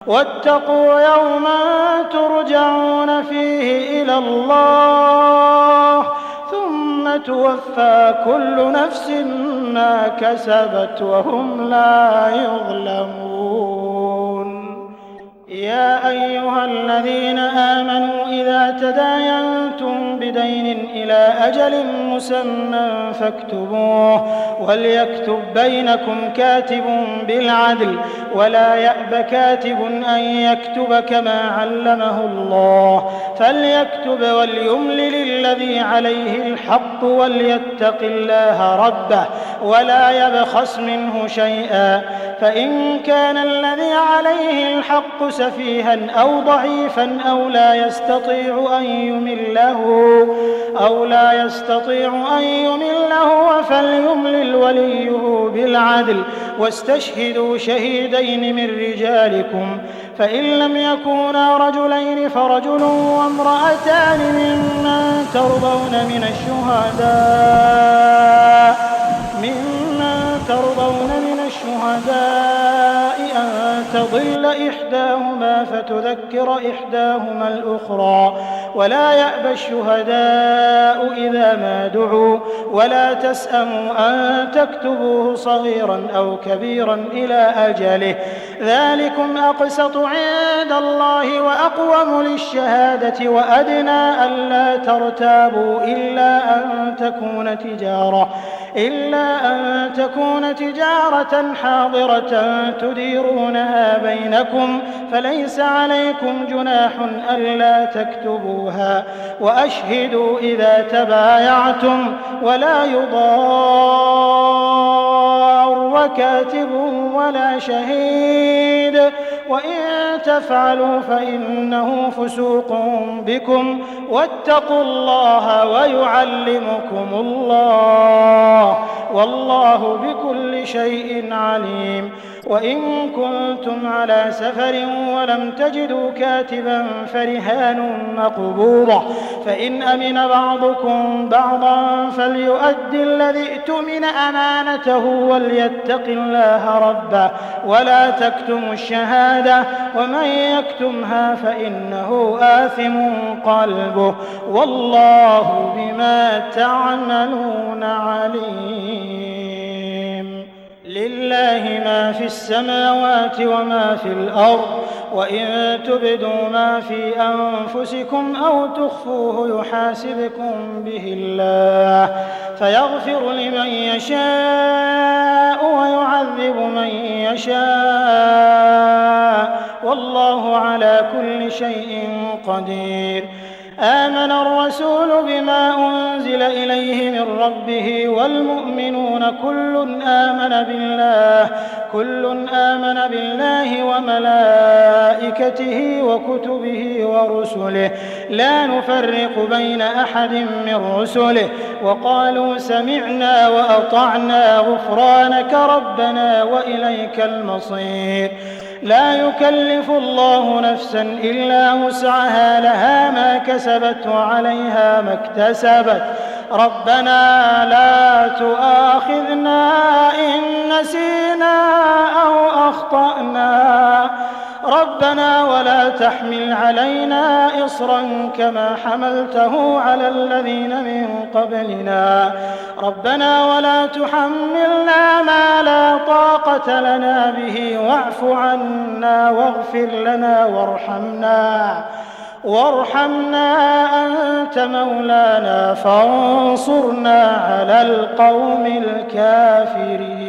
واتقوا يوما ترجعون فيه إلى الله ثم توفى كل نفس ما كسبت وهم لا يظلمون. يا أيها الذين آمنوا إذا تداينتم بدين إلى أجل مسمى فاكتبوه وليكتب بينكم كاتب بالعدل ولا يأب كاتب أن يكتب كما علمه الله فليكتب وليملل الذي عليه الحق وليتق الله ربه ولا يبخس منه شيئا فإن كان الذي عليه الحق سفيها أو ضعيفا أو لا يستطيع أن يمله فليملل وليه بالعدل واستشهدوا شهيدين من رجالكم فإن لم يكونا رجلين فرجل وامرأتان ممن ترضون من الشهداء أن تضل إحداهما فتذكر إحداهما الأخرى ولا يأبى الشهداء إذا ما دعوا ولا تسأموا أن تكتبوه صغيرا أو كبيرا إلى أجله ذلكم أقسط عند الله وأقوم للشهادة وأدنى ألا ترتابوا إلا أن تكون تجارة حاضرة تديرونها بينكم فليس عليكم جناح ألا تكتبوها وأشهدوا إذا تبايعتم ولا يضار كاتب ولا شهيد وإن تفعلوا فإنه فسوق بكم واتقوا الله ويعلمكم الله والله بكل شيء عليم. وإن كنتم على سفر ولم تجدوا كاتبا فرهان مقبوضة فإن أمن بعضكم بعضا فليؤدي الذي اؤتمن أمانته وليتق الله ربه ولا تكتموا الشهادة ومن يكتمها فإنه آثم قلبه والله بما تعملون عليم. لله ما في السماوات وما في الأرض وإن تبدوا ما في أنفسكم أو تخفوه يحاسبكم به الله فيغفر لمن يشاء ويعذب من يشاء والله على كل شيء قدير. آمن الرسول بما أنزل إليه من ربه والمؤمنون كل آمن بالله وملائكته وكتبه ورسله لا نفرق بين أحد من رسله وقالوا سمعنا وأطعنا غفرانك ربنا وإليك المصير. لا يكلف الله نفسا إلا وسعها لها ما كسبت وعليها ما اكتسبت ربنا لا تؤاخذنا إن نسينا أو أخطأنا ربنا ولا تحمل علينا إصرا كما حملته على الذين من قبلنا ربنا ولا تحملنا ما لا طاقة لنا به واعف عنا واغفر لنا وارحمنا أنت مولانا فانصرنا على القوم الكافرين.